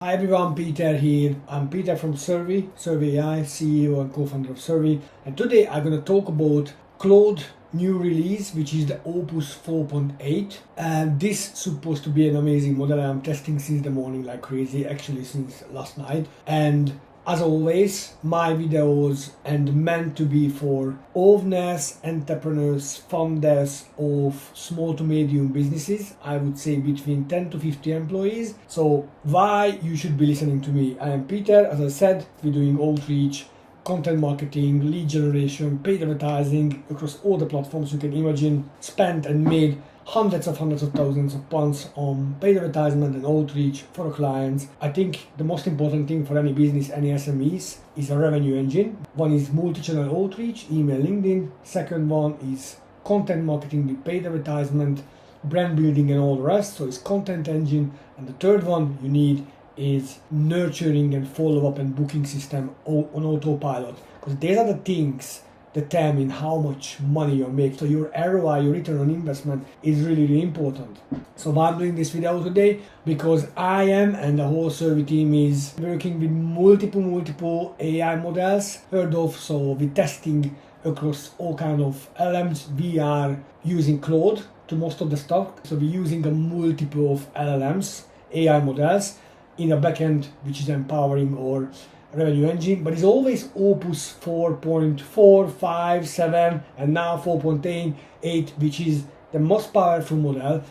Hi everyone, Peter here. I'm Peter from Syrvi AI, CEO and co-founder of Syrvi. And today I'm going to talk about Claude new release, which is the Opus 4.8. And this supposed to be an amazing model. I'm testing since the morning like crazy, actually since last night. And as always, my videos and meant to be for owners, entrepreneurs, founders of small to medium businesses. I would say between 10 to 50 employees. So why you should be listening to me? I am Peter. As I said, we're doing outreach, content marketing, lead generation, paid advertising across all the platforms you can imagine. Spent and made hundreds of thousands of pounds on paid advertisement and outreach for our clients. I think the most important thing for any business, any SMEs, is a revenue engine. One is multi-channel outreach, email, LinkedIn. Second one is content marketing with paid advertisement, brand building and all the rest. So it's content engine. And the third one you need is nurturing and follow-up and booking system on autopilot. Because these are the things determine how much money you make. So your ROI, your return on investment, is really important. So why I'm doing this video today? Because I am and the whole Survey team is working with multiple AI models heard of. So we're testing across all kind of LLMs. We are using Claude to most of the stuff. So we're using a multiple of LLMs, AI models, in a backend which is empowering or revenue engine, but it's always Opus 4.4, 5, 7, and now 4.8, which is the most powerful model.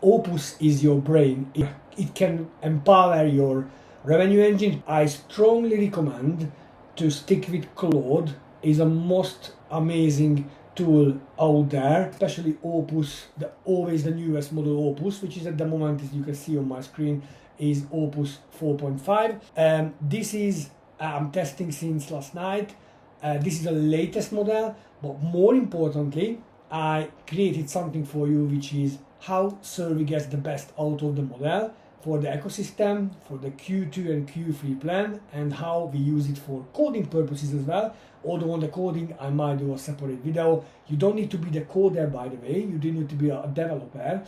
Opus is your brain. It can empower your revenue engine. I strongly recommend to stick with Claude. Is a most amazing tool out there, especially Opus, always the newest model Opus, which is at the moment, as you can see on my screen, is Opus 4.5. This is I'm testing since last night. This is the latest model, but more importantly, I created something for you, which is how Survey gets the best out of the model for the ecosystem, for the Q2 and Q3 plan, and how we use it for coding purposes as well. Although on the coding, I might do a separate video. You don't need to be the coder, by the way. You do need to be a developer.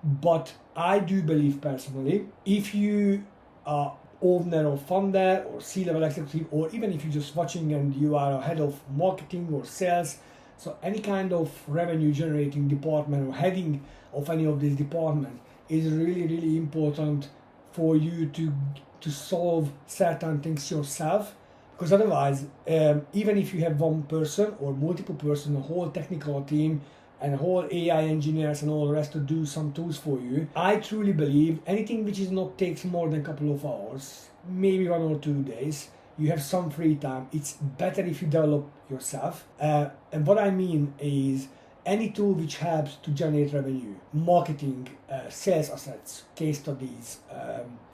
But I do believe personally, if you are owner or founder or C-level executive, or even if you're just watching and you are a head of marketing or sales, so any kind of revenue generating department or heading of any of these departments is really important for you to solve certain things yourself. Because otherwise, even if you have one person or multiple person, a whole technical team and a whole AI engineers and all the rest to do some tools for you, I truly believe anything which is not takes more than a couple of hours, maybe 1 or 2 days, you have some free time, it's better if you develop yourself. And what I mean is any tool which helps to generate revenue, marketing, sales assets, case studies,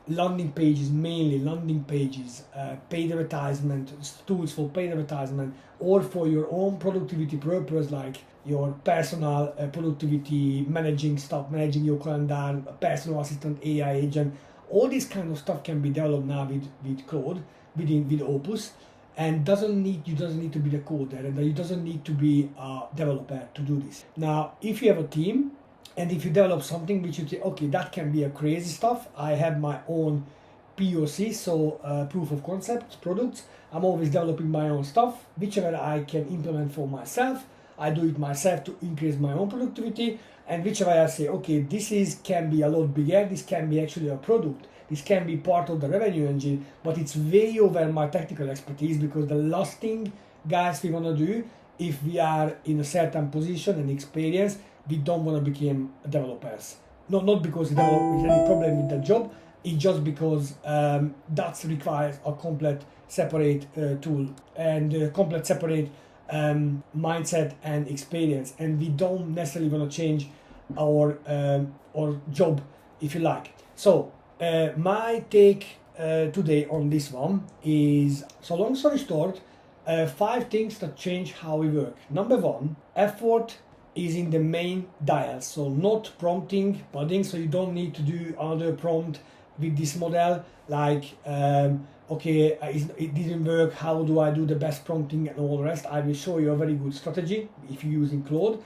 landing pages, mainly landing pages, paid advertisement, tools for paid advertisement, or for your own productivity purpose, like your personal productivity, managing stuff, managing your calendar, personal assistant, AI agent. All this kind of stuff can be developed now with Claude, with Opus, and you doesn't need to be the coder, and you doesn't need to be a developer to do this. Now, if you have a team, and if you develop something which you say, okay, that can be a crazy stuff, I have my own POC, so proof of concept products. I'm always developing my own stuff, whichever I can implement for myself. I do it myself to increase my own productivity, and whichever I say, okay, can be a lot bigger, this can be actually a product, this can be part of the revenue engine, but it's way over my technical expertise, because the last thing, guys, we want to do, if we are in a certain position and experience, we don't want to become developers. Not because there's any problem with the job, it's just because that requires a complete separate tool and complete separate mindset and experience, and we don't necessarily want to change our job, if you like. So my take today on this one is, so long story short, 5 things that change how we work. Number 1, effort is in the main dial, so not prompting, padding, so you don't need to do another prompt with this model, like okay, it didn't work, how do I do the best prompting and all the rest. I will show you a very good strategy if you're using Claude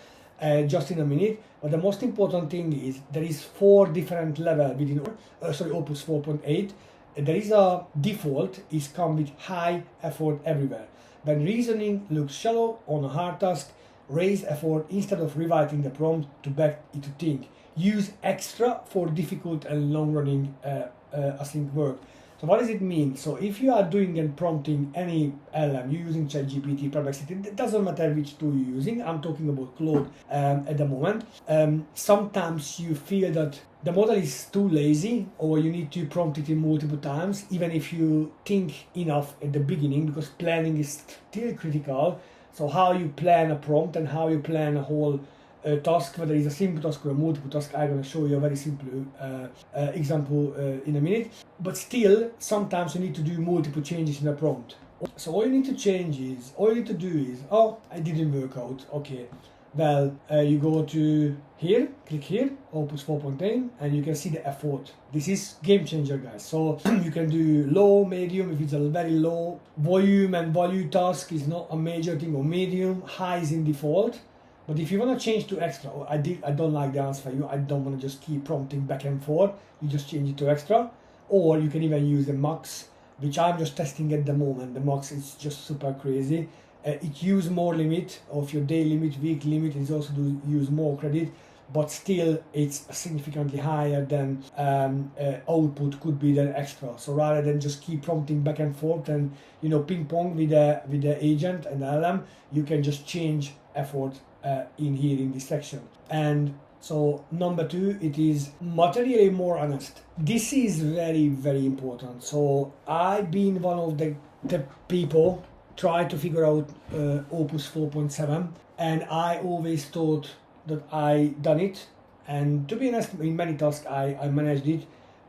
just in a minute. But the most important thing is there is 4 different levels within Opus 4.8. there is a default is come with high effort everywhere. When reasoning looks shallow on a hard task, raise effort instead of rewriting the prompt to back it to think. Use extra for difficult and long-running async work. So what does it mean? So if you are doing and prompting any LM, you're using ChatGPT, Perplexity, it doesn't matter which tool you're using. I'm talking about Claude at the moment. Sometimes you feel that the model is too lazy, or you need to prompt it in multiple times, even if you think enough at the beginning, because planning is still critical. So how you plan a prompt and how you plan a whole task, whether it's a simple task or a multiple task, I'm going to show you a very simple example in a minute. But still, sometimes you need to do multiple changes in a prompt. So all you need to do is, oh, I didn't work out, okay. Well, you go to here, click here, Opus 4.8, and you can see the effort. This is game changer, guys. So you can do low, medium, if it's a very low volume and value task is not a major thing, or medium, high is in default. But if you want to change to extra, or I don't like the answer for you, I don't want to just keep prompting back and forth, you just change it to extra. Or you can even use the max, which I'm just testing at the moment. The max is just super crazy. It use more limit of your day limit, week limit. It also do use more credit, but still it's significantly higher than output could be than extra. So rather than just keep prompting back and forth and ping pong with the agent and the LM, you can just change effort in here in this section. And so number 2, it is materially more honest. This is very, very important. So I've been one of the people try to figure out Opus 4.7, and I always thought that I done it, and to be honest, in many tasks I managed it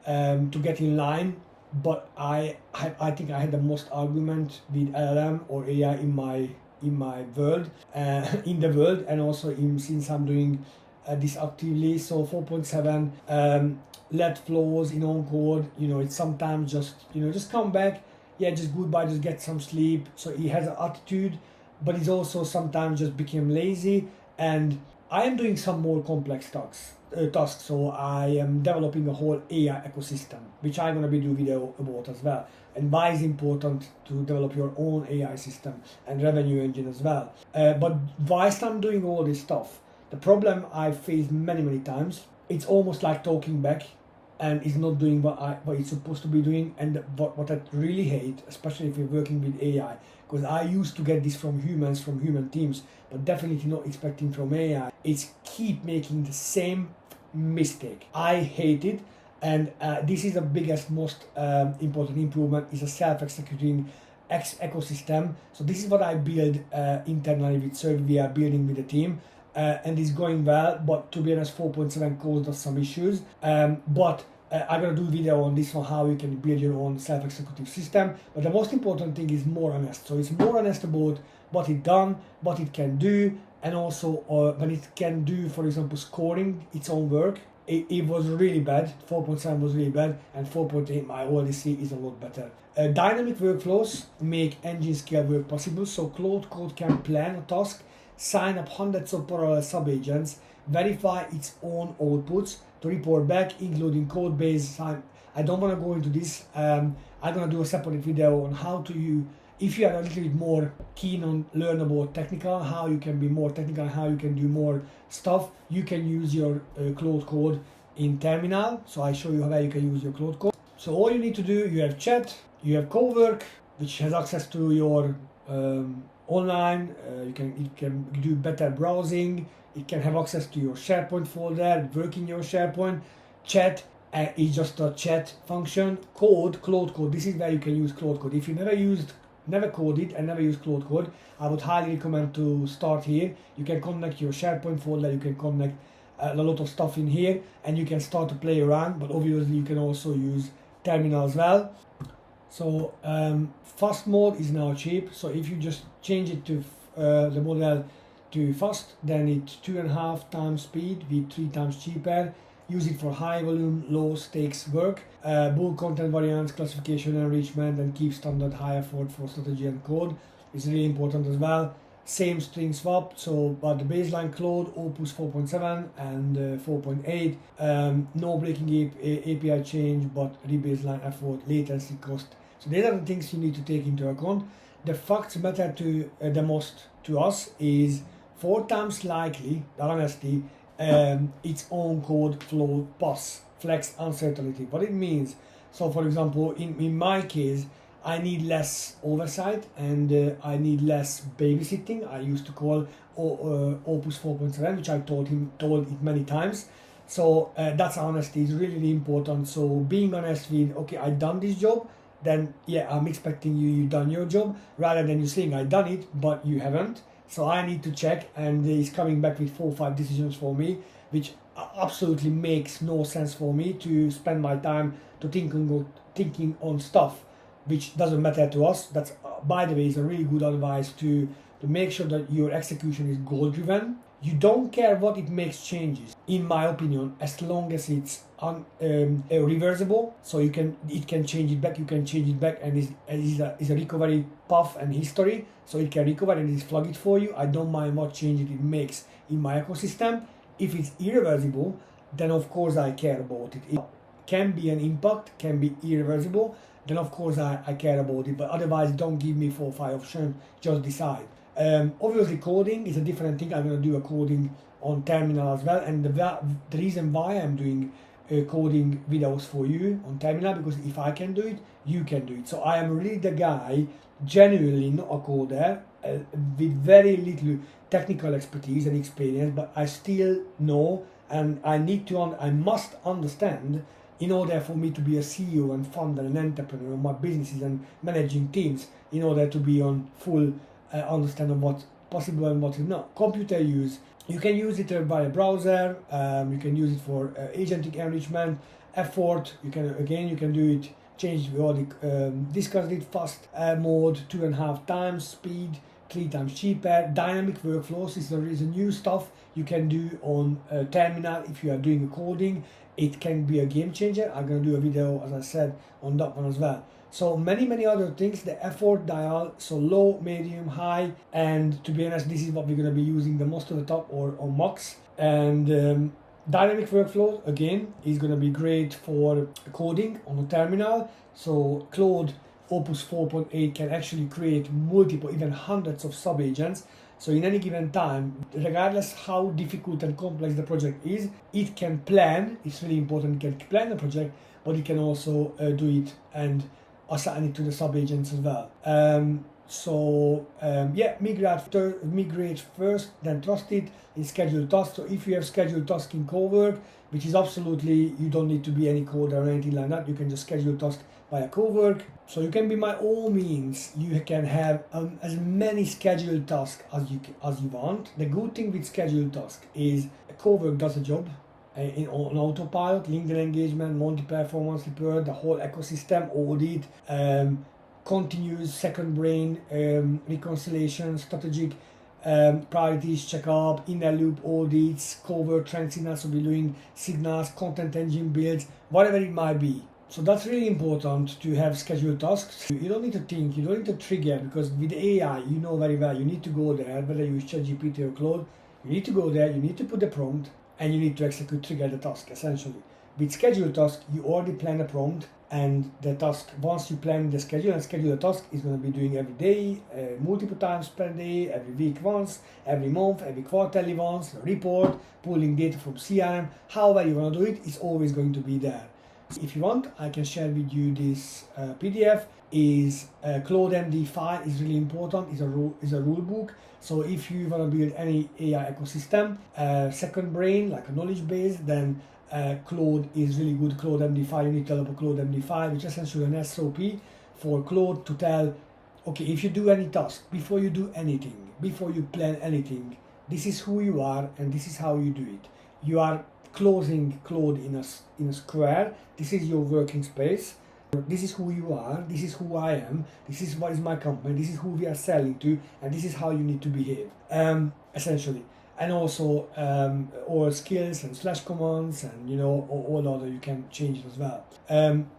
to get in line, but I think I had the most argument with LLM or AI in my world, in the world, and also since I'm doing this actively. So 4.7 let flows in on code, it's sometimes just come back, yeah, just goodbye, just get some sleep. So he has an attitude, but he's also sometimes just became lazy. And I am doing some more complex tasks. So I am developing a whole AI ecosystem, which I'm going to be doing video about as well. And why it's important to develop your own AI system and revenue engine as well. But whilst I'm doing all this stuff, the problem I've faced many times, it's almost like talking back, and it's not doing what it's supposed to be doing. And what I really hate, especially if you're working with AI, because I used to get this from human teams, but definitely not expecting from AI. It's keep making the same mistake. I hate it, and this is the biggest, most important improvement is a self-executing ecosystem. So this is what I build internally with Survey. We are building with the team. And it's going well, but to be honest, 4.7 caused us some issues. But I'm gonna do a video on this, on how you can build your own self-executive system. But the most important thing is more honest. So it's more honest about what it done, what it can do, and also when it can do, for example, scoring its own work. It was really bad. 4.7 was really bad, and 4.8, I already see, is a lot better. Dynamic workflows make engine scale work possible. So Claude Code can plan a task, sign up hundreds of parallel sub-agents, verify its own outputs to report back, including code base. I don't want to go into this. I'm going to do a separate video on how to if you are a little bit more keen on learn about technical, how you can be more technical, how you can do more stuff, you can use your Claude Code in terminal. So I show you how you can use your Claude Code. So all you need to do, you have chat, you have cowork, which has access to your online, it can do better browsing, it can have access to your SharePoint folder, work in your SharePoint. Chat is just a chat function. Claude Code, this is where you can use Claude Code. If you never coded and never used Claude Code, I would highly recommend to start here. You can connect your SharePoint folder, you can connect a lot of stuff in here, and you can start to play around, but obviously you can also use terminal as well. So fast mode is now cheap. So if you just change it to the model to fast, then it's 2.5 times speed with 3 times cheaper. Use it for high volume, low stakes work, bulk content variants, classification, enrichment, and keep standard high effort for strategy and code. It's really important as well. same string swap. So, but the baseline Claude Opus 4.7 and 4.8, no breaking API change, but rebaseline effort, latency, cost. So these are the things you need to take into account. The facts matter to the most to us is 4 times likely, the honesty, its own code flow pass flex uncertainty. What it means, so for example, in my case, I need less oversight and I need less babysitting. I used to call Opus 4.7, which I told it many times. So that's honesty is really, really important. So being honest with, okay, I done this job, then yeah, I'm expecting you done your job, rather than you saying I done it but you haven't. So I need to check, and he's coming back with 4 or 5 decisions for me, which absolutely makes no sense for me to spend my time to thinking on stuff which doesn't matter to us. That's by the way is a really good advice to make sure that your execution is goal driven. You don't care what it makes changes, in my opinion, as long as it's reversible. So it can change it back. You can change it back, and is a recovery path and history. So it can recover and it's flag it for you. I don't mind what changes it makes in my ecosystem. If it's irreversible, then of course I care about it. It can be an impact, can be irreversible. Then of course I care about it. But otherwise, don't give me 4 or 5 options. Just decide. Obviously coding is a different thing. I'm going to do a coding on terminal as well, and the reason why I'm doing coding videos for you on terminal, because if I can do it, you can do it. So I am really the guy, genuinely not a coder, with very little technical expertise and experience, but I still know, and I must understand in order for me to be a CEO and founder and entrepreneur of my businesses and managing teams, in order to be on full understand of what's possible and what is not. Computer use, you can use it by a browser, you can use it for agentic enrichment, effort, you can do it, change the discussed it, fast mode 2.5 times, speed 3 times cheaper, dynamic workflows is a new stuff you can do on terminal. If you are doing coding, it can be a game changer. I'm going to do a video, as I said, on that one as well. So many other things, the effort dial, so low, medium, high, and to be honest, this is what we're going to be using the most of the top or on max. And dynamic workflows, again, is going to be great for coding on a terminal. So Claude Opus 4.8 can actually create multiple, even hundreds of sub-agents. So in any given time, regardless how difficult and complex the project is, it can plan. It's really important, it can plan the project, but it can also do it and assign it to the sub-agents as well. Yeah, migrate first, then trust it in scheduled tasks. So if you have scheduled tasks in cowork, which is absolutely, you don't need to be any coder or anything like that, you can just schedule tasks via cowork. So you can be, by all means, you can have as many scheduled tasks as you want. The good thing with scheduled tasks is cowork does a job on autopilot, LinkedIn engagement, multi-performance report, the whole ecosystem audit, continuous second brain reconciliation, strategic priorities checkup, inner loop audits, covert trend signals, so we're doing signals, content engine builds, whatever it might be. So that's really important to have scheduled tasks. You don't need to think, you don't need to trigger, because with AI, you know very well, you need to go there, whether you use ChatGPT or Claude, you need to go there, you need to put the prompt, and you need to execute, trigger the task, essentially. With scheduled task, you already plan a prompt, and the task, once you plan the schedule and schedule the task, is going to be doing every day, multiple times per day, every week once, every month, every quarterly once, a report, pulling data from CRM, however you want to do it, is always going to be there. If you want, I can share with you this PDF. Is Claude MD file is really important. Is a rule book. So if you want to build any AI ecosystem, second brain like a knowledge base, then Claude is really good. Claude MD file. You need to develop a Claude MD file, which is essentially an SOP for Claude to tell, okay, if you do any task, before you do anything, before you plan anything, this is who you are and this is how you do it. You are closing Claude in a square. This is your working space. This is who you are, this is who I am, this is what is my company, this is who we are selling to, and this is how you need to behave, essentially. And also all skills and slash commands and all other, you can change it as well.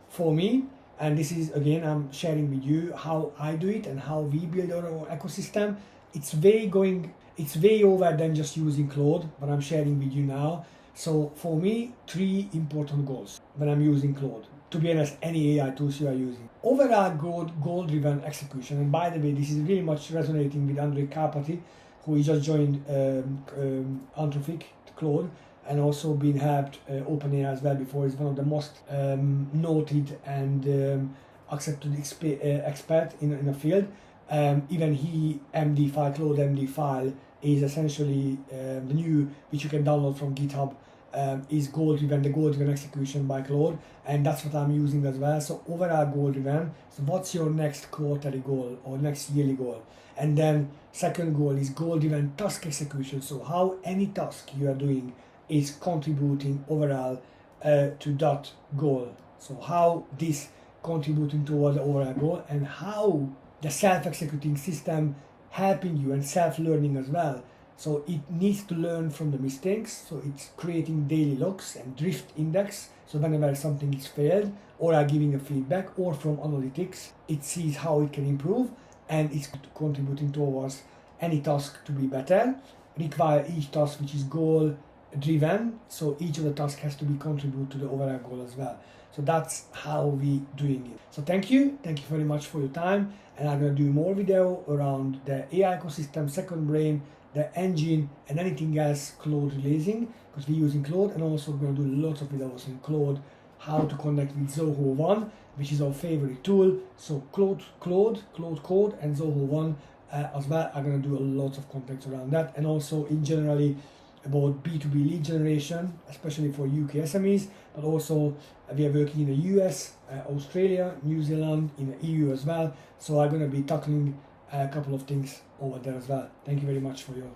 For me, and this is again, I'm sharing with you how I do it and how we build our ecosystem. it's way over than just using Claude, what I'm sharing with you now. So for me, 3 important goals when I'm using Claude. To be honest, any AI tools you are using. Overall goal-driven execution. And by the way, this is really much resonating with Andre Carpati, who just joined Anthropic, Claude, and also been helped OpenAI as well before. He's one of the most noted and accepted expert in the field. Even he, MD file, Claude MD file, is essentially the new, which you can download from GitHub, is the goal-driven execution by Claude, and that's what I'm using as well. So overall goal-driven. So what's your next quarterly goal or next yearly goal? And then second goal is goal-driven task execution. So how any task you are doing is contributing overall to that goal. So how this contributing toward the overall goal, and how the self-executing system helping you and self-learning as well. So it needs to learn from the mistakes. So it's creating daily logs and drift index. So whenever something is failed or are giving a feedback, or from analytics, it sees how it can improve, and it's contributing towards any task to be better. Require each task which is goal driven. So each of the tasks has to be contribute to the overall goal as well. So that's how we doing it. So thank you very much for your time, and I'm gonna do more video around the AI ecosystem, second brain, the engine, and anything else Claude releasing, because we're using Claude, and also we're gonna do lots of videos in Claude, how to connect with Zoho One, which is our favorite tool. So Claude Code, and Zoho One as well. I'm gonna do a lot of content around that, and also in generally about B2B lead generation, especially for UK SMEs, but also we are working in the US, Australia, New Zealand, in the EU as well. So I'm going to be tackling a couple of things over there as well. Thank you very much for your